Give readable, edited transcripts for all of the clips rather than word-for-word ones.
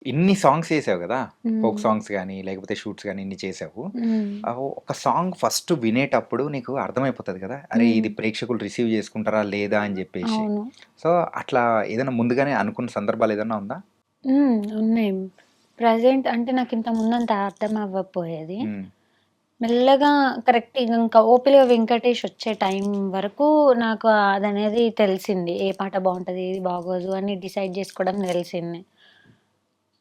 ఇన్ని సాంగ్స్ చేసావు గదా! ఫోక్ హ్మ్. సాంగ్స్ గాని, లేకపోతే షూట్స్ గాని ఇన్ని చేసావు. హ్మ్. ఒక సాంగ్ ఫస్ట్ వినేటప్పుడు నీకు అర్థమైపోతది గదా! అరే! హ్మ్. ఇది ప్రేక్షకులు రిసీవ్ చేసుకుంటారా? లేదా? అని జెప్పేసి. అవును. సో, అట్లా ఏదైనా ముందుగానే అనుకున్న సందర్భాలేదన్నా ఉందా? ఉన్నాయి. ప్రెజెంట్ అంటే నాకింత ముందంత అర్థం అవ్వకపోయేది. హ్మ్. మెల్లగా కరెక్ట్ ఇంకా 'ఓపిల వెంకటేష్' వచ్చే టైం వరకు నాకు అదనేది తెలిసింది. ఏ పాట బావుంటది, ఏది బాగోదు అని డిసైడ్ జేసుకోవడం తెలిసింది.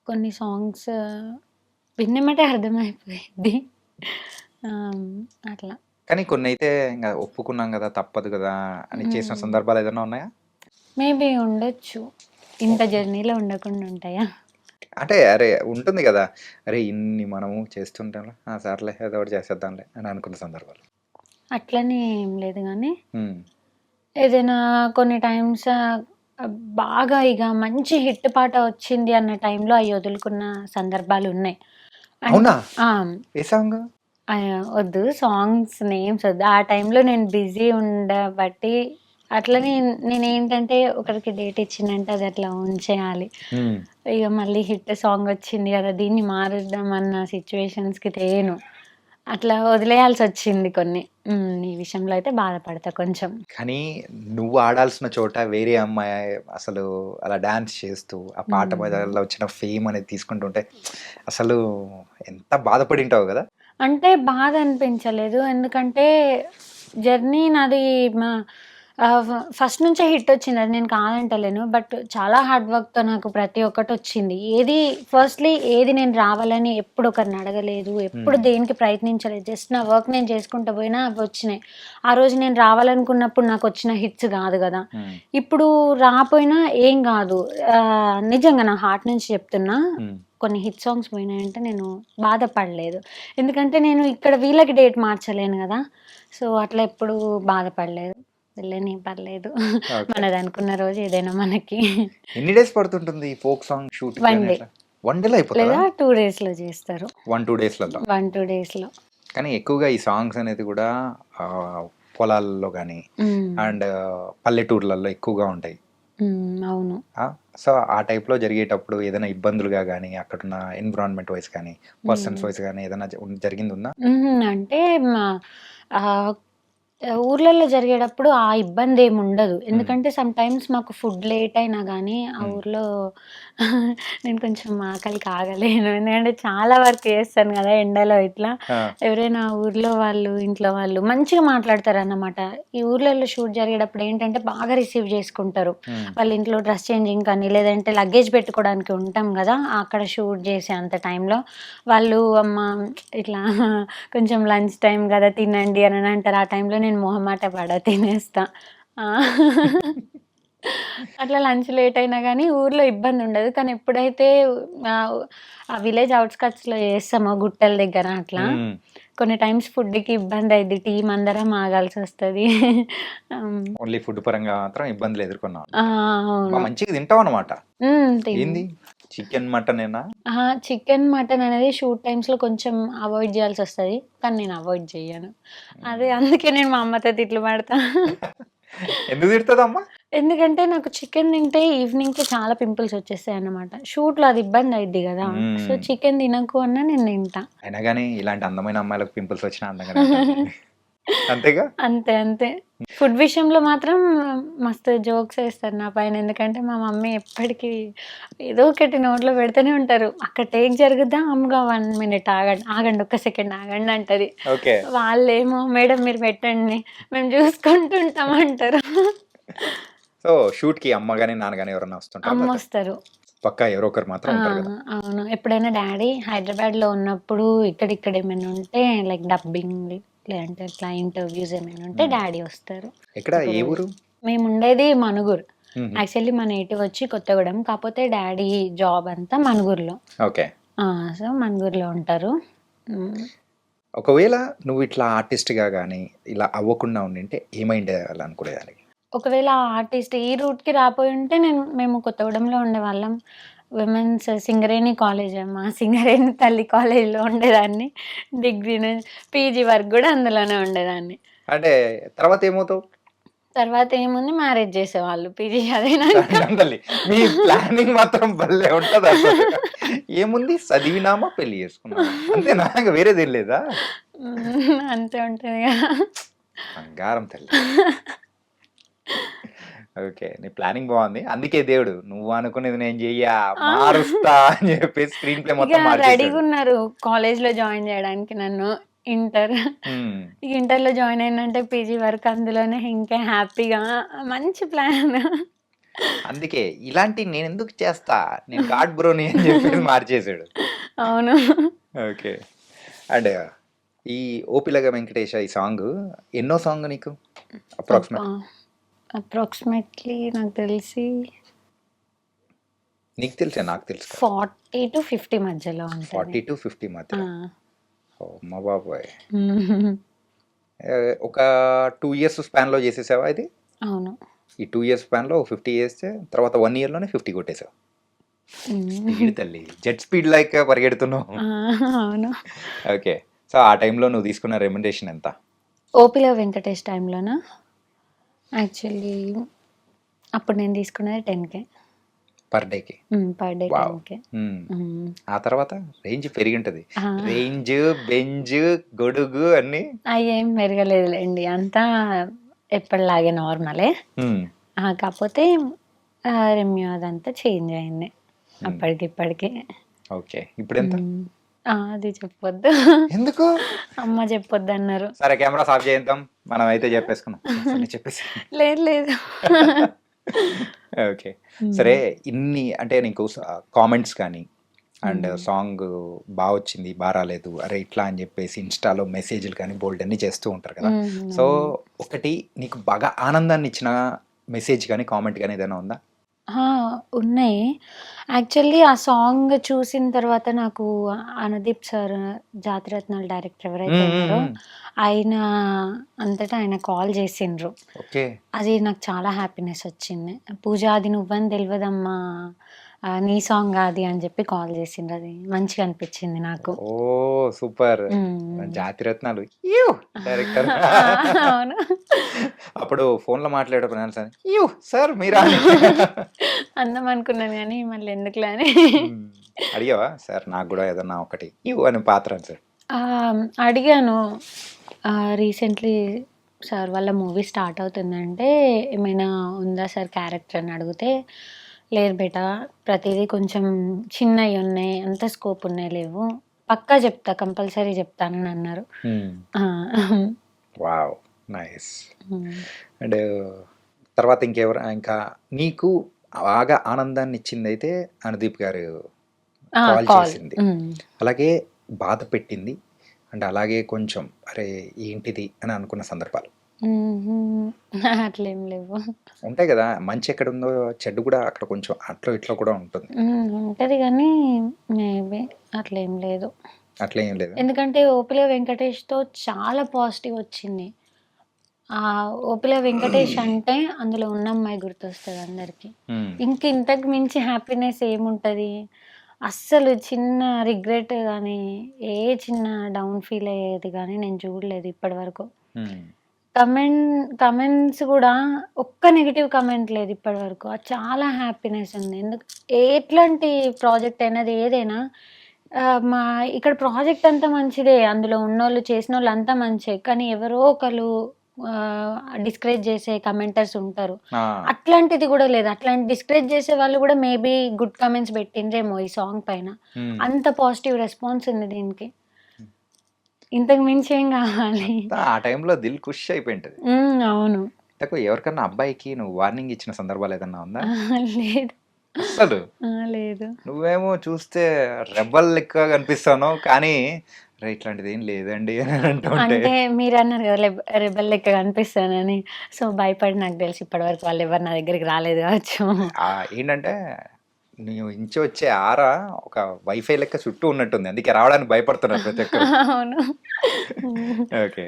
కొన్ని సాంగ్స్ విన్నెమ్మటే అర్థమైపోయిద్ది. ఆహ్, అట్లా. కానీ కొన్నైతే ఇంగ ఒప్పుకున్నాం గదా! తప్పదు గదా! అని చేసిన హ్మ్. సందర్భాలేదన్నా ఉన్నాయా? మేబీ ఉండొచ్చు. ఇంత జర్నీలో ఉండకుండా ఉంటాయా? అంటే అరే! ఉంటుంది గదా! అరే! ఇన్ని మనము చేస్తుంటాంలా. ఆ! సర్లే ఏదో ఒకటి చేసేద్దాంలే అని అనుకున్న సందర్భాలు. అట్లని ఏం లేదు గానీ, హ్మ్. ఏదైనా కొన్ని టైమ్స్ బాగా ఇగ మంచి హిట్ పాట వచ్చింది అన్న టైంలో అయి వదులుకున్న సందర్భాలున్నాయి. అవునా? అంటే ఆ! ఏ సాంగు? వద్దు సాంగ్స్ నేమ్స్ వద్దు. ఆ టైంలో నేను బిజీ ఉండబట్టి అట్లనే నేనేంటంటే ఒకరికి డేట్ ఇచ్చింనంటే అది అట్లా ఉంచేయాలి. హ్మ్. ఇగ మళ్ళీ హిట్ సాంగ్ వచ్చింది గదా! దీన్ని మారుద్దాం అన్న సిట్యుయేషన్స్‌కి తేను. అట్లా వదిలేయాల్సొచ్చింది కొన్ని. ఈ విషయంలో అయితే బాధపడతా కొంచెం. కానీ నువ్వు ఆడాల్సిన చోట వేరే అమ్మాయి అసలు అలా డాన్స్ చేస్తూ, ఆ పాట హ్మ్. వల్ల వచ్చిన ఫేమ్ అనేది తీసుకుంటుంటే అసలు ఎంత బాధపడింటావో గదా! అంటే బాధ అనిపించలేదు. ఎందుకంటే జర్నీ నాది మా ఫస్ట్ నుంచే హిట్ వచ్చింది. అది నేను కాదంటలేను. బట్ చాలా హార్డ్ వర్క్‌తో నాకు ప్రతి ఒక్కటొచ్చింది. ఏది నేను రావాలని ఎప్పుడు ఒకరిని అడగలేదు. ఎప్పుడు హ్మ్. దేనికి ప్రయత్నించలేదు. జస్ట్ నా వర్క్ నేను చేసుకుంటూ పోయినా అవొచ్చినాయి. ఆ రోజు నేను రావాలనుకున్నప్పుడు నాకొచ్చిన హిట్స్ గాదు గదా! హ్మ్. ఇప్పుడు రాపోయినా ఏం గాదు. నిజంగా నా హార్ట్ నుంచి చెప్తున్నా. హ్మ్. కొన్ని హిట్ సాంగ్స్ పోయినాయంటే నేను బాధపడలేదు. ఎందుకంటే నేను ఇక్కడ వీళ్ళకి డేట్ మార్చలేను గదా! సో, అట్లా ఎప్పుడు బాధపడలేదు. వెళ్ళని పర్లేదు. ఓకే. మనదనుకున్న రోజు ఏదైనా మనకి ఎన్ని డేస్ పడుతుంటుంది ఈ ఫోక్ సాంగ్ షూట్‌కి వన్ గాని డే అట్లా? 1 డేలో అయిపోతదా? లేదా 2 డేస్‌లో జేస్తారు. 1, 2 డేస్‌లలో. 1, 2 డేస్‌లో. కానీ ఎక్కువగా ఈ సాంగ్స్ అనేది గూడా పొలాల్లో గాని హ్మ్. అండ్ పల్లెటూర్లలో ఎక్కువగా ఉంటాయి. అవును. ఆ! సో, ఆ టైప్‌లో జరిగేటప్పుడు ఏదైనా ఇబ్బందులుగా గాని, అక్కడున్న ఎన్విరాన్మెంట్ వైస్ కానీ, పర్సన్స్ హ్మ్. వైస్ గాని ఏదైనా జరిగిందుందా? అంటే మా ఆహ్, ఊర్లల్లో జరిగేటప్పుడు ఆ ఇబ్బందేముండదు. హ్మ్. ఎందుకంటే సమ్‌టైమ్స్ మాకు ఫుడ్ లేట్ అయినా గానీ, ఆ హ్మ్. ఊర్లో నేను కొంచెం ఆకలికి ఆగలేను. ఎందుకంటే చాలా వర్క్ చేస్తాను గదా! ఎండలో ఇట్లా. ఆ! ఎవరైనా ఊర్లో వాళ్ళు, ఇంట్లో వాళ్ళు మంచిగా మాట్లాడతారన్నమాట. ఈ ఊర్లలో షూట్ జరిగేటప్పుడు ఏంటంటే బాగా రిసీవ్ చేసుకుంటారు. హ్మ్. వాళ్ళ ఇంట్లో డ్రెస్ చేంజింగ్ కానీ, లేదంటే లగేజ్ పెట్టుకోవడానికి ఉంటాం గదా! అక్కడ షూట్ చేసే అంత టైంలో వాళ్ళు అమ్మ ఇట్లా కొంచెం లంచ్ టైమ్ గదా! తినండి అని అంటారు. ఆ టైంలో నేను మొహమాట పడ తినేస్తా. ఆ! అట్లా లంచ్ లేట్ అయినా గానీ ఊర్లో ఇబ్బందుండదు. కానీ ఎప్పుడైతే ఆహ్, ఆ విలేజ్ ఔట్‌స్కట్స్‌లో చేస్తామో గుట్టల దగ్గర అట్లా, హ్మ్. కొన్ని టైమ్స్ ఫుడ్‌కి ఇబ్బందయిద్ది. టీమ్ అందరం ఆగాల్సొస్తది. హ్మ్. ఓన్లీ ఫుడ్ పరంగా మాత్రం ఇబ్బందులు ఆ! ఎదుర్కొన్నావనమాట. అవును. మంచిగా తింటావనమాట. తిన్ ఏంది? చికెన్, మటనేనా? అహా! చికెన్, మటన్ అనేది షూట్ టైమ్స్‌లో కొంచెం అవాయిడ్ జేయాల్సొస్తది. కానీ నేను అవాయిడ్ జెయ్యను. అదే హ్మ్. అందుకే నేను మా అమ్మతో తిట్లు పడతా. ఎందుకు తిడతదమ్మ? ఎందుకంటే నాకు చికెన్ తింటే ఈవినింగ్‌కి చాలా పింపుల్స్ వచ్చేస్తాయన్నమాట. షూట్‌లో అది ఇబ్బందయిద్ది గదా! సో, హ్మ్. చికెన్ తినకు అన్నా నేను తింటా. అయినా గాని ఇలాంటి అందమైన అమ్మాయిలకు పింపుల్స్ వచ్చినా అందంగానే ఉంటారులెండి. అంతేగా? అంతే. అంతే. ఫుడ్ విషయంలో మాత్రం మస్తు జోక్స్ ఏస్తారు నా పైన. ఎందుకంటే మా మమ్మీ ఎప్పటికి ఏదో ఒకటి నోట్లో పెడుతూనే ఉంటారు. అక్కడ టేక్ జరుగుద్దా, అమ్మగా 1 మినిట్ ఆగండి, ఆగండి ఒక్క సెకండ్ ఆగండి అంటది. ఓకే. వాళ్ళేమో మేడం మీరు పెట్టండి మేము చూసుకుంటుంటాం అంటారు. సో, షూట్‌కి అమ్మ గాని, నాన్న గాని ఎవరన్నా వస్తుంటారా మీతో? అమ్మొస్తారు. పక్కా ఎవరో ఒకరు మాత్రం ఆ! ఉంటారు గదా! అవును. ఎప్పుడైనా డ్యాడీ హైదరాబాద్‌లో ఉన్నప్పుడు ఇక్కడిక్కడ ఏమైనా ఉంటే లైక్ డబ్బింగ్ లేదంటే ఇట్లా ఇంటర్‌వ్యూస్ ఏమైనా ఉంటే హ్మ్. డ్యాడీ వస్తారు. ఎక్కడ? ఒక ఏ రోజు. ఊరు? మేముండేది మనుగురు. హుహు. యాక్చువల్లీ మా నేటివ్ వచ్చి కొత్తగూడెం. కాపోతే డ్యాడీ జాబ్ అంతా మనుగురులో. ఓకే. ఆ! సో, మనుగురులో ఉంటారు. హ్మ్. ఒకవేళ నువ్విట్లా ఆర్టిస్ట్‌గా గాని, ఇలా అవ్వకుండా ఉండింటే ఏమైండాలనుకునేదానివి? ఒకవేళ ఆ ఆర్టిస్ట్ ఈ రూట్‌కి రాపోయుంటే మేము కొత్తగూడెంలో ఉండేవాళ్ళం. విమెన్స్ సింగరేణి కాలేజ్ మా సింగరేణి తల్లి కాలేజ్‌లో ఉండేదాన్ని. డిగ్రీ పీజీ వరకు గూడా అందులోనే ఉండేదాన్ని. అంటే తర్వాత ఏమవుతావు? తర్వాత ఏముంది మ్యారేజ్ చేసేవాళ్ళు పీజీ చదివినాక. తల్లి మీ ప్లానింగ్ మాత్రం భలే ఉంటదసలు. ఏముంది చదివినామా, పెళ్లి చేసుకున్నామా. అంతేనా? ఇంక వేరేదేం లేదా? అంతే ఉంటది కదా! బంగారం తల్లి. ఓకే. నీ ప్లానింగ్ బావుంది. అందుకే దేవుడు నువ్వు అనుకునేది నేను చెయ్యా, ఆ! మారుస్తా అని చెప్పేసి స్క్రీన్ ప్లే ఇక మొత్తం మార్చేసాడు. రెడీగున్నారు కాలేజ్‌లో జాయిన్ చేయడానికి నన్ను. ఇంటర్. హ్మ్. ఇక ఇంటర్‌లో జాయిన్ అయినంటే పీజీ వరకు అందులోనే ఇంకా హ్యాపీగా మంచి ప్లాన్. అందుకే ఇలాంటియి నేనెందుకు చేస్తా? నేను గాడ్ బ్రోని అని చెప్పేసి మార్చేసాడు. అవును. ఓకే. అండ్ ఈ 'ఓ పిల్లగా వెంకటేశ' ఈ సాంగు ఎన్నో సాంగ్ నీకు? అప్రాక్సిమేట్. అప్రాక్సిమేట్‌లీ నాకు తెలిసి నీకు తెలుసా? నాకు తెలుసు కదా! 40-50 మధ్యలో ఉంటది. 40-50 ఆ! మధ్యలో. అమ్మ బాబోయ్! హ్మ్. ఒక 2 ఇయర్స్ స్పాన్‌లో చేసేసావా ఇది? అవును. ఈ 2 ఇయర్స్ స్పాన్‌లో 50 చేస్తే తర్వాత 1 ఇయర్‌లోనే 50 కొట్టేసావు. స్పీడ్ తల్లి. జెట్ స్పీడ్ లైక్ పరిగెడుతున్నావు. ఆ! అవును. ఓకే. సో, ఆ టైంలో నువ్వు తీసుకున్న రెమ్యునరేషన్ ఎంత? ఓపిలో వెంకటేష్ టైమ్‌లోనా? యాక్చువల్లీ అప్పుడు నేను తీసుకున్నది 10,000. పర్ డేకి. Per day wow! 10,000. హ్మ్. హ్మ్. ఆ తర్వాత రేంజ్ పెరిగుంటది. ఆ! రేంజ్, బెంజ్, గొడుగు అన్నీ. అయ్యేం పెరగలేదులెండి. అంతా ఎప్పటిలాగే నార్మలే. హ్మ్. కాపోతే రెమ్యూ అదంతా చేంజ్ అయింది. హ్మ్. అప్పటికిప్పటికి. ఓకే. ఇప్పుడెంత? హ్మ్. అది చెప్పొద్దు. ఎందుకు? అమ్మ చెప్పొద్దన్నారు. సరే కెమెరాస్ ఆఫ్ చేద్దాం. మనమైతే చెప్పేసుకుందాం. సరే చెప్పేసేయ్. లేదు లేదు. ఓకే. సరే హ్మ్. ఇన్ని అంటే నీకు కామెంట్స్ కానీ అండ్ హ్మ్. సాంగ్ వచ్చింది, రాలేదు. అరే ఇట్లా అని చెప్పేసి ఇన్‌స్టాలో మెసేజ్‌లు కానీ బోలెడన్ని చేస్తూ ఉంటారు కదా! సో, అవును. ఒకటి నీకు బాగా ఆనందాన్ని ఇచ్చిన మెసేజ్ గాని, కామెంట్ గాని ఏదైనా ఉందా? ఆ! ఉన్నాయి. యాక్చువల్లీ ఆ సాంగ్ చూసిన తర్వాత నాకు అనుదీప్ సార్ 'జాతిరత్నాలు' డైరెక్టర్ ఎవరైతే హ్మ్. హ్మ్. ఉన్నారో హ్మ్. ఆయన అంతటా ఆయన కాల్ చేసిండ్రు. ఓకే. అది నాకు చాలా హ్యాపీనెస్ వచ్చింది. పూజ అది నువ్వని తెలవదమ్మా నీ సాంగా అది అని చెప్పి కాల్ చేసిండ్రు. అది మంచిగా అనిపించింది నాకు. ఓహ్! సూపర్. హ్మ్. జాతిరత్నాలు యూ డైరెక్టర్. అవును. అప్పుడు ఫోన్‌లో మాట్లాడేటప్పుడు అనాల్సింది. యూ సార్ మీరా అని. అందాం అనుకున్నాను గానీ మళ్ళీ ఎందుకులే అని. హ్మ్. అడిగావా? సార్ నాకు గూడా ఏదన్నా ఒకటి యూ అని పాత్ర సార్. అడిగాను. రీసెంట్‌లీ సార్ వాళ్ళ మూవీ స్టార్ట్ అవుతుందంటే, "ఏమైనా ఉందా సార్ క్యారెక్టర్" అని అడిగితే, "లేదు బేటా ప్రతీదీ కొంచెం చిన్నయున్నాయి. అంత స్కోప్ ఉన్నాయి లేవు. పక్కా చెప్తా. కంపల్సరీ చెప్తానని" అన్నారు. హ్మ్. ఆ! వావ్! నైస్. హ్మ్. అండ్ తర్వాత ఇంకా నీకు బాగా ఆనందాన్నిచ్చిందైతే అనుదీప్ గారు కాల్ కాల్. చేసింది. హ్మ్. అలాగే బాధ పెట్టింది. అండ్ అలాగే కొంచెం అరే! ఏంటిది అని అనుకున్న సందర్భాలు. హుహు. అట్లేం లేవు. ఉంటాయి గదా! మంచి ఎక్కడుందో చెడు గూడా అక్కడ కొంచెం అట్లో ఇట్లో కూడా ఉంటుంది. ఉంటది గానీ మేబీ అట్లేం లేదు. అట్లా ఏం లేదా? ఎందుకంటే 'ఓపిల వెంకటేష్‌తో' చాలా పాజిటివ్ వచ్చింది. 'ఓపిల వెంకటేష్' అంటే అందులో ఉన్న అమ్మాయి గుర్తొస్తది అందరికి. హ్మ్. ఇంతకు మించి హ్యాపీనెస్ ఏముంటది? అస్సలు చిన్న రిగ్రెట్ గానీ, ఏ చిన్న డౌన్ ఫీల్ అయ్యేది గానీ నేను చూడలేదు ఇప్పటివరకు. హ్మ్. కమెంట్స్ గూడా ఒక్క నెగెటివ్ కమెంట్ లేదు ఇప్పటివరకు. అది చాలా హ్యాపీనెస్ ఉంది. ఎట్లాంటి ప్రాజెక్ట్ అయినా అది ఏదైనా మా ఇక్కడ ప్రాజెక్ట్ అంతా మంచిదే. అందులో ఉన్నోళ్ళు చేసినోళ్ళంతా మంచే. కానీ ఎవరో ఒకళ్ళు డిస్కరేజ్ చేసే కమెంటర్స్ ఉంటారు. ఆ! అట్లాంటిది గూడా లేదు. అట్లాంటి డిస్కరేజ్ చేసే వాళ్ళు గూడా మేబీ గుడ్ కామెంట్స్ పెట్టిండ్రేమో ఈ సాంగ్ పైన. హ్మ్. అంత పాజిటివ్ రెస్పాన్స్ ఉంది దీనికి. ఇంతకు మించి ఏం గావాలి? అంతా ఆ టైంలో దిల్ ఖుష్ అయిపోయుంటది. అవును. ఇంతకు ఎవరికన్నా అబ్బాయికి నువ్వు వార్నింగ్ ఇచ్చిన సందర్భాలేదన్నా ఉందా? లేదు. అస్సలు. లేదు. నువ్వేమో చూస్తే రెబెల్ లెక్క కనిపిస్తున్నావు. కానీ "అరే! ఇట్లాంటిదేం లేదండి" అని అంటుంటే అంటే మీరన్నారు గదా! రెబెల్ లెక్క కనిపిస్తానని. సో, భయపడి నాకు తెలిసి ఇప్పటివరకు వాళ్ళెవరు నా దగ్గరికి రాలేదు గావచ్చు. ఏంటంటే నువ్వు నుంచి వచ్చే ఆరా ఒక వైఫై లెక్క చుట్టూ ఉన్నట్టుంది. అందుకే రావడానికి భయపడుతున్నారు ప్రతి ఒక్కరు. అవును. హ్మ్. ఓకే.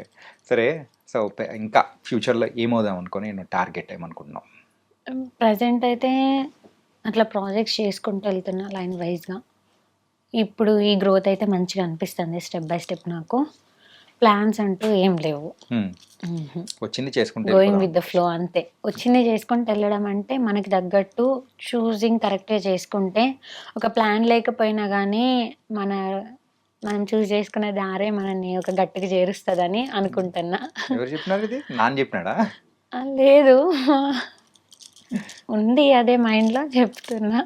సరే. సో, ఇంకా ఫ్యూచర్‌లో ఏమవుదాం అనుకోని నువ్వు టార్గెట్ ఏమనుకుంటున్నావు? ప్రెజెంట్ అయితే అట్లా ప్రాజెక్ట్స్ చేసుకుంటూ ఎళ్తున్నా లైన్ వైస్‌గా. ఇప్పుడు ఈ గ్రోత్ అయితే మంచిగా అనిపిస్తుంది స్టెప్ బై స్టెప్ నాకు. ప్లాన్స్ అంటూ ఏం లేవు. వచ్చింది చేసుకుంటే గోయింగ్ వెళ్ళిపోదాం. విత్ ద ఫ్లో అంతే. వచ్చింది చేసుకుంటూ వెళ్ళడం అంటే మనకి తగ్గట్టు చూసింగ్ కరెక్ట్‌గా చేసుకుంటే, ఒక ప్లాన్ లేకపోయినా గానీ మనం చూజ్ చేసుకునే దారే మనల్ని ఒక గట్టుకి చేరుస్తదని అనుకుంటున్నా. ఎవరు చెప్పినారు ఇది? నాన్న చెప్పినాడా? లేదు. ఉంది అదే మైండ్‌లో చెప్తున్నా.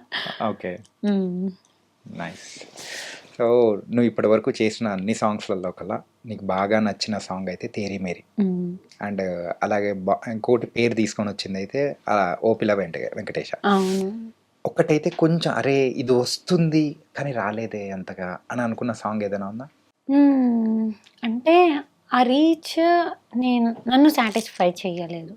ఓకే. హ్మ్. నైస్. సో, నువ్వు ఇప్పటివరకు చేసిన అన్ని సాంగ్స్‌లలో కల్లా నీకు బాగా నచ్చిన సాంగ్ అయితే 'తేరీ మేరీ' హ్మ్. అండ్ అలాగే ఇంకోటి పేరు తీసుకొనొచ్చిందయితే 'ఓ పిల్ల వెంకటేశ.' అవును. ఒక్కటైతే కొంచెం అరే! ఇది వస్తుంది కానీ రాలేదే అంతగా అని అనుకున్న సాంగ్ ఏదైనా ఉందా? హ్మ్. అంటే ఆ రీచ్ నన్ను సాటిస్ఫై చెయ్యలేదు.